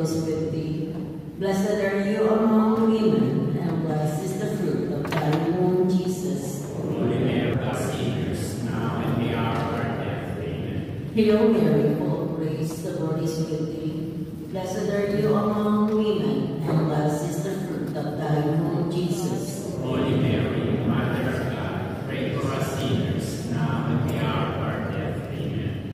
is with thee. Blessed are you among women, and blessed is the fruit of thy womb, Jesus. Holy Mary, our sinners, now and the hour of our death. Amen. Hail Mary, full of grace, the Lord is with thee. Blessed are you among women, and blessed is the fruit of thy womb, Jesus. Holy Mary, Mother of God, pray for us sinners, now and the hour of our death. Amen.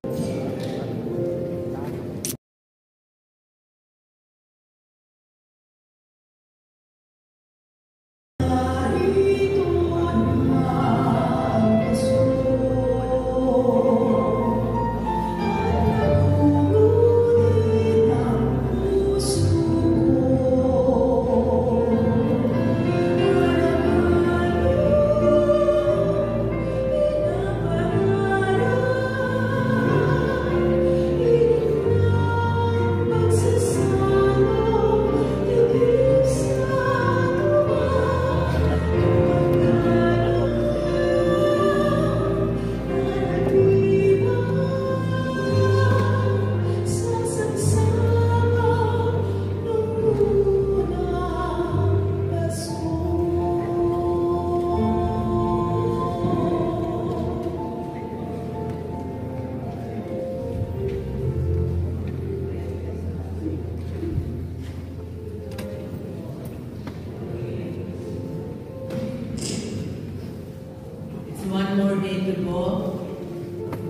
One more day to go,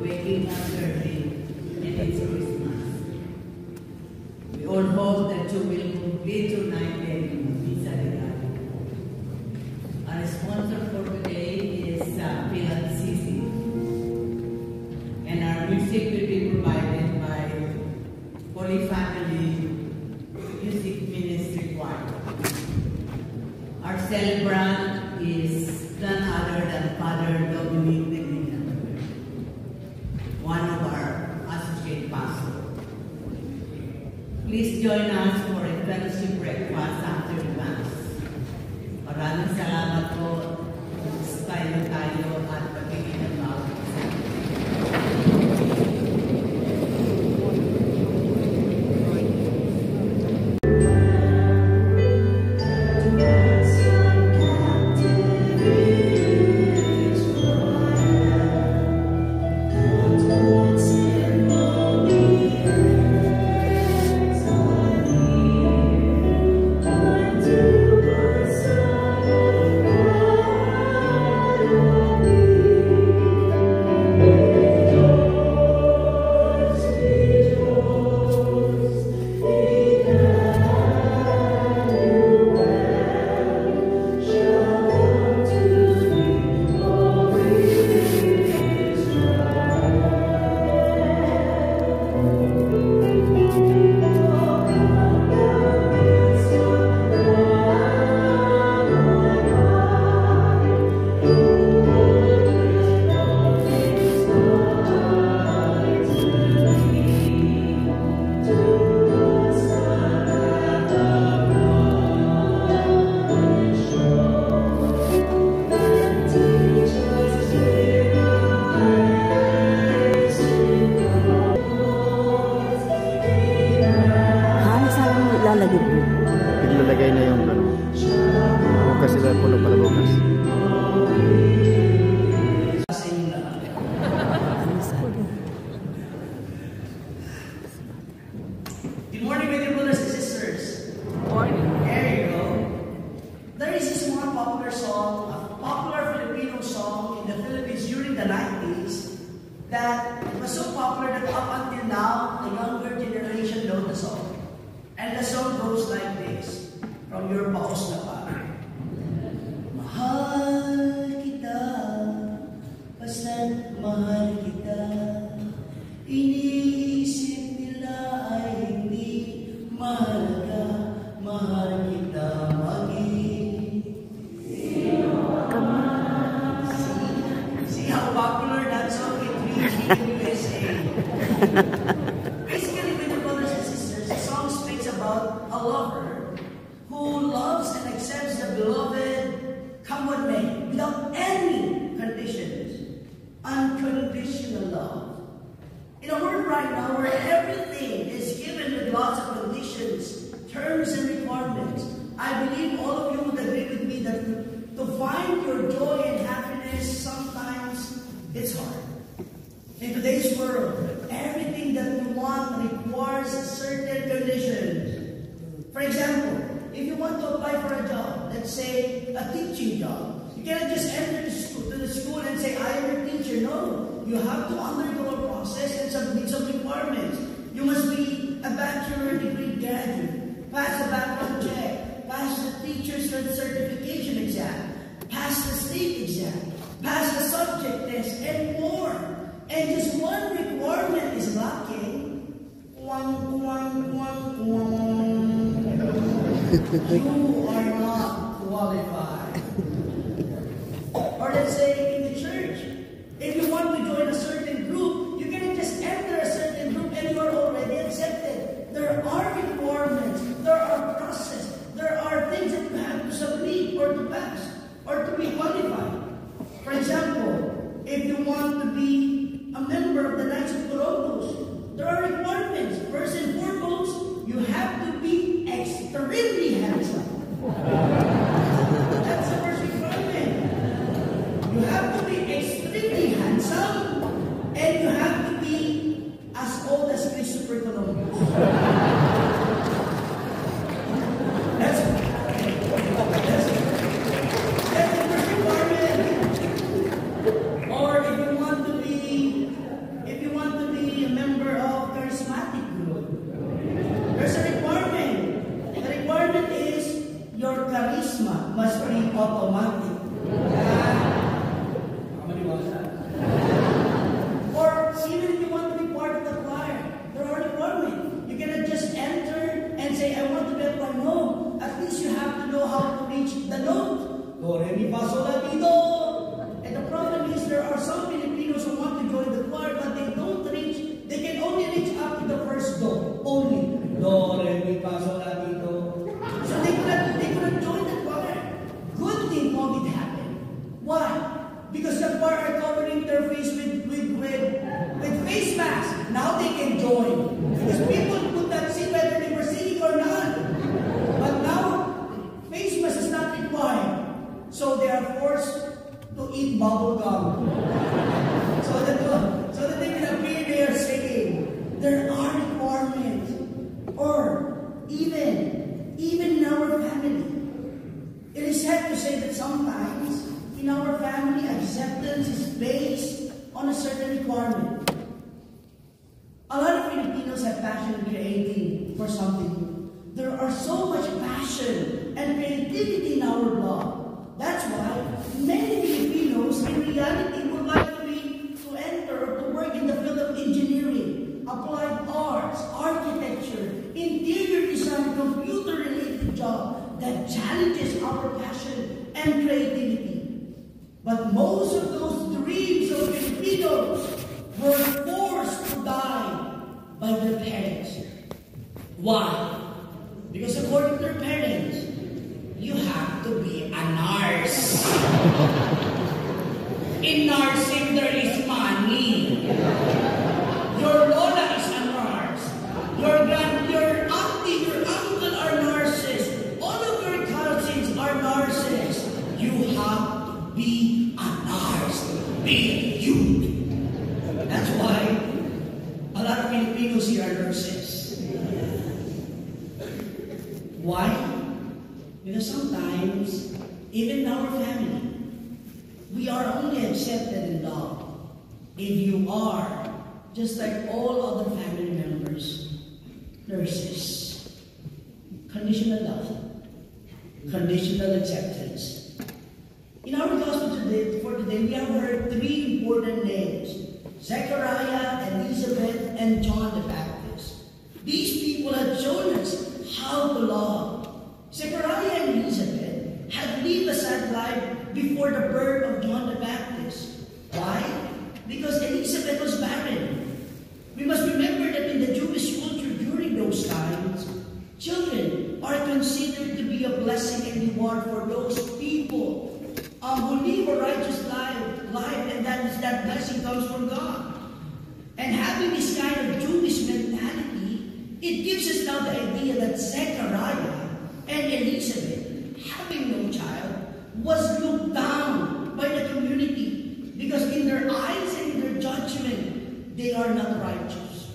waking up early, and it's Christmas. We all hope that you will complete your night in Misa Regalo. Our sponsor for today is PLCC, and our music will be provided by Holy Family Music Ministry Choir. Our celebrant is none other than Father Dominic Medina, one of our associate pastors. Please join us for a fellowship breakfast after the Mass. Maraming salamat po. Tayo at pagiging ng bawat isa. Ilalagay na yung bukas sila puno pala bukas. Good morning, my dear brothers and sisters. Morning. There you go. There is this one popular song, a popular Filipino song in the Philippines during the 90s that was so popular that up until now, the younger generation know the song. And the song goes like this, from your paus na pa. Mahal kita, basta't mahal kita, iniisip nila ay hindi mahalaga, mahal kita maging. See how popular that song is reaching in USA. Basically, my brothers and sisters, the song speaks about a lover who loves and accepts the beloved, come what may, without any conditions. Unconditional love. In a world right now where everything is given with lots of conditions, conditions, terms, and requirements. I believe all of you would agree with me that to find your joy and happiness, sometimes it's hard. In today's world, everything that you want requires certain conditions. For example, if you want to apply for a job, let's say a teaching job, you cannot just enter to the school and say, I am your teacher. No, you have to undergo a process and submit some requirements. You must be a bachelor degree graduate, pass a background check, pass the teacher's certification exam, pass the state exam, pass the subject test, and more. And just one requirement is lacking. You are not qualified. Or let's say in the church, if you want to join a certain group, you cannot just enter a certain group and you are already accepted. There are requirements, there are processes, there are things that you have to submit or to pass or to be qualified. For example, if you want to be a member of the Knights of Columbus, there are requirements. First and foremost, you have to be extremely handsome. That's the first requirement. You have to be extremely handsome, and you have to be as old as Christopher Columbus. That's the first requirement. Or if you want to be a member of charismatic group, there's a requirement. The requirement is your charisma must be automatic. Or even if you want to be part of the choir, there are requirements. You cannot just enter and say, I want to be a choir. No, at least you have to know how to reach the note. Do, re, mi, fa, sol, la, ti, do. And the problem is there are some Filipinos who want to join the choir, but they don't reach, they can only reach up to the first do. Only. Do, re, mi, fa, sol, la, ti, do. So they couldn't join the choir. Good thing COVID happened. Why? Because the choir are covering their face with face masks. Now they can join. Because people could not see whether they were singing or not. But now, face mask is not required. So they are forced to eat bubble gum. so that they can appear they are singing. There are requirements. Or even in our family. It is sad to say that sometimes in our family, acceptance is based on a certain requirement. A lot of Filipinos have passion in creating for something. There are so much passion and creativity in our blood. That's why many Filipinos in reality would like to enter or to work in the field of engineering, applied arts, architecture, interior design, computer-related job that challenges our passion and creativity. But most of those dreams of Filipinos were forced to die by their parents. Why? Because according to their parents, you have to be a nurse. In nursing, there is money. Your lola is a nurse. Your auntie, your uncle are nurses. All of your cousins are nurses. You have to be a nurse. Be you. That's why a lot of Filipinos here are nurses. Why? Because sometimes, even in our family, we are only accepted and loved if you are, just like all other family members, nurses. Conditional love. Conditional acceptance. In our gospel for today, we have heard three important names: Zechariah, Elizabeth, and John the Baptist. These people have shown us how to love. Zechariah and Elizabeth had lived a sad life before the birth of John the Baptist. Why? Because Elizabeth was barren. We must remember that in the Jewish culture during those times, children are considered to be a blessing and reward for those people who live a righteous life, and that blessing comes from God. And having this kind of Jewish mentality, it gives us now the idea that Zechariah and Elizabeth, having no child, was looked down by the community because in their eyes and in their judgment, they are not righteous.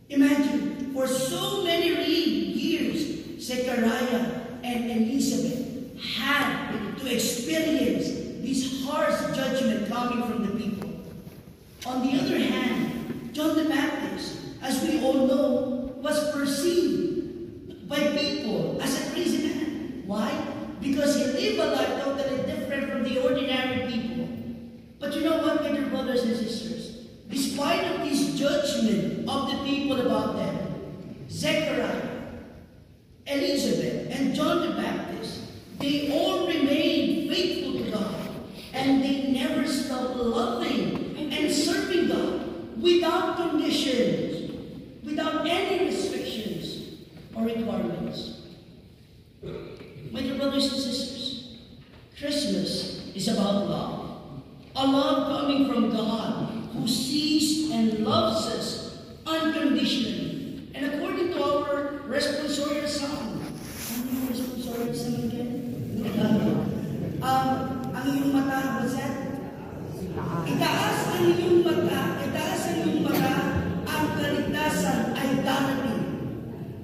Imagine, for so many years, Zechariah and Elizabeth had to experience this harsh judgment coming from the people. On the other hand, John the Baptist, as we all know, was perceived by people as a crazy man. Why? Because he lived a life totally different from the ordinary people. But you know what, my dear brothers and sisters? Despite of this judgment of the people about them, Zechariah, Elizabeth, and John the Baptist, they all remained faithful to God, and they never stopped loving and serving God without conditions, without any restrictions or requirements. My dear brothers and sisters, Christmas is about love. A love coming from God who sees and loves us unconditionally. And according to our responsorial song, ano yung responsorial song again? Ang iyong mata, what's that? Itaas ang iyong mata, itaas ang iyong mata, ang kaligtasan ay darating.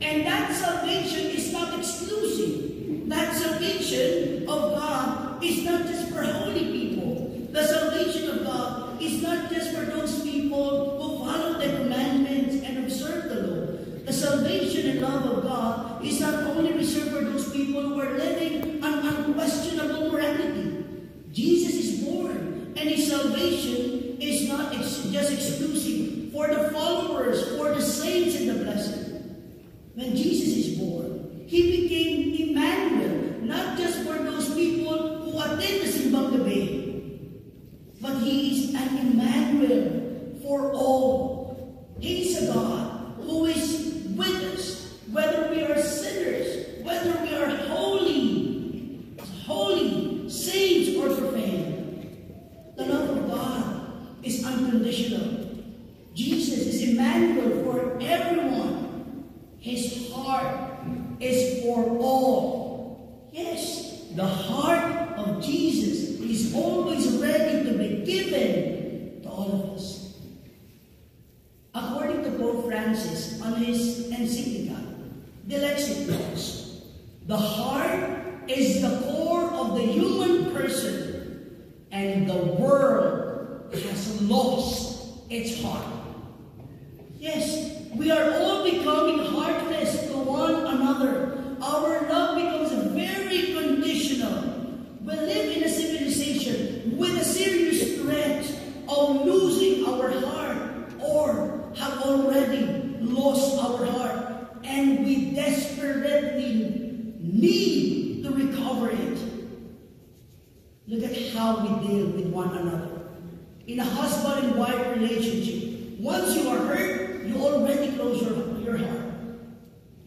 And that salvation is not exclusive. That salvation of God is not just for holy people. The salvation of God is not just for those people who follow the commandments and observe the law. The salvation and love of God is not only reserved for those people who are living an unquestionable morality. Jesus is born, and His salvation is not just exclusive for the followers, for the saints and the blessed. When Jesus is born, He became Emmanuel, not just for those people who attend the simbang gabi, but He is an Emmanuel for all. He is a God who is with us, whether we are sinners, whether we are holy, saints, or profane. The love of God is unconditional. Jesus is Emmanuel for everyone. His heart is for all. Yes, the heart of Jesus is always ready to be given to all of us. According to Pope Francis on his encyclical, De Lexitas, the heart is the core of the human person, and the world has lost its heart. Yes, we are all becoming heartless to one another. Our love becomes very conditional. We live in a civilization with a serious threat of losing our heart, or have already lost our heart, and we desperately need to recover it. Look at how we deal with one another. In a husband and wife relationship, once you are hurt, you already close your heart.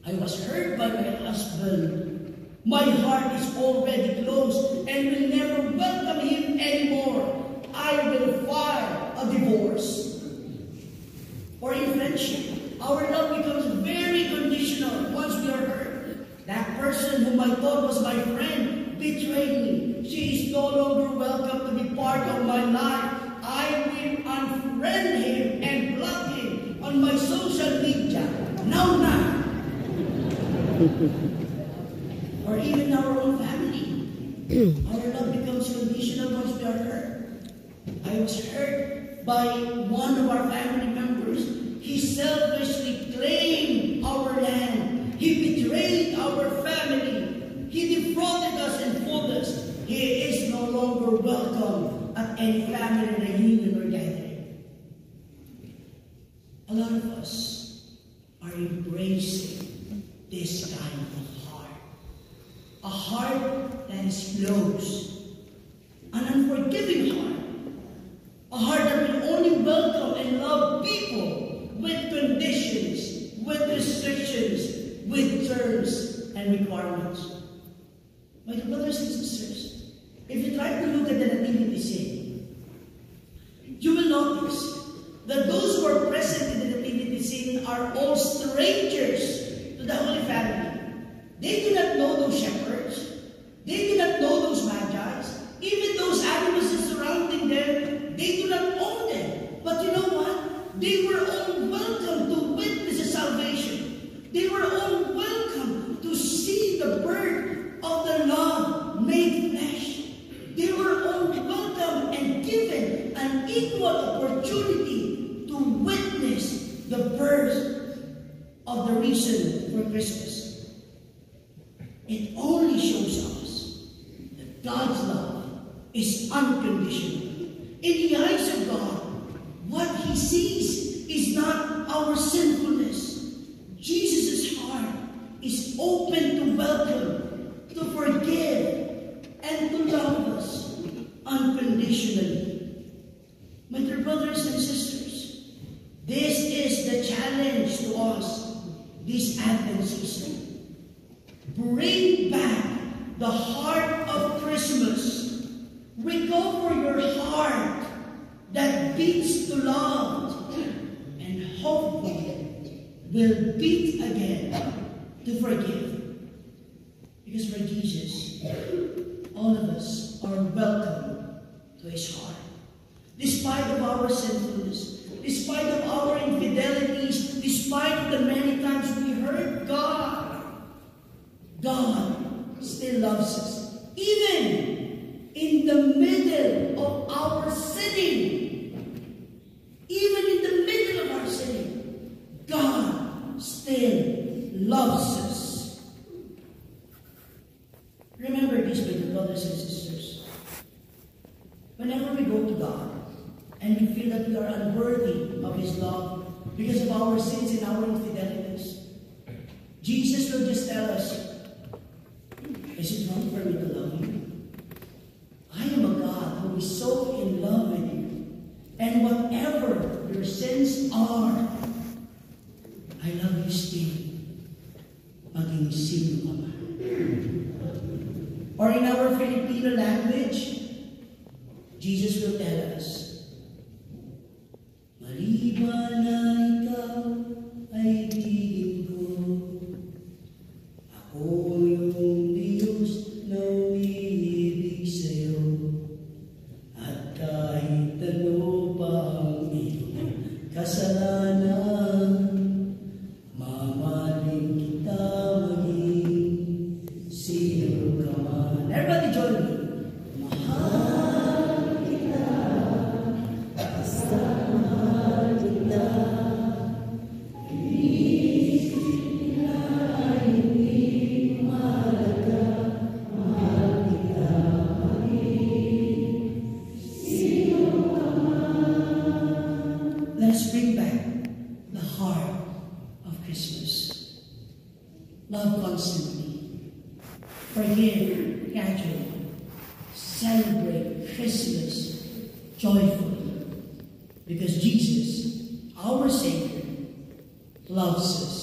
I was hurt by my husband. My heart is already closed and will never welcome him anymore. I will file a divorce. Or in friendship, our love becomes very conditional once we are hurt. That person whom I thought was my friend betrayed me. She is no longer welcome to be part of my life. I will unfriend him and block him on my social media. Now. Or even our own family. Our love becomes conditional once we are hurt. I was hurt by one of our family members. He selfishly claimed our land. He betrayed our family. He defrauded us and fooled us. He is no longer welcome at any family reunion or gathering. A lot of us are embracing this kind of heart. A heart that is closed. An unforgiving heart. A heart that will only welcome and love people with conditions, with restrictions, with terms and requirements. My brothers and sisters, if you try to look at the nativity scene, you will notice that those who are present in the nativity scene are all strangers to the Holy Family. They do not know those shepherds. They do not know those magi. Even those animals surrounding them, they do not own them. But you know what? They were all welcome to witness the salvation. They were all welcome to see the birth of the Lord made flesh. They were all welcome and given an equal opportunity to witness the birth of the reason for Christmas. It only shows us that God's love is unconditional. In the eyes of God, what He sees is not our sinfulness. Jesus' heart is open to welcome, to forgive, and to love us unconditionally. My dear brothers and sisters, this is the challenge to us this Advent season. Bring back the heart of Christmas. Recover your heart that beats to love and hopefully will beat again to forgive. Because for Jesus, all of us are welcome to His heart. Despite of our sinfulness, despite of our infidelities, despite of the many times we hurt God, God still loves us. Even in the middle of our sinning, even in the middle of our sinning, God still loves us. Remember this, my dear brothers and sisters. Whenever we go to God and we feel that we are unworthy of His love because of our sins and our infidelities, Jesus will just tell us, is it wrong for me to love you? I am a God who is so in love with you. And whatever your sins are, I love you still. Maging sino ka man. Or in our Filipino language, Jesus will tell us, maliban na ikaw ay ibigin ko, ako yung Diyos na umiibig sa'yo, at kahit ano pa ang iyong kasalanan, mamahalin kita maging sino ka man. Everybody join me. Mahal kita, basta mahal kita. Let's bring back the heart of Christmas. Love constantly. Forgive gradually. Celebrate Christmas joyfully. Because Jesus, our Savior, loves us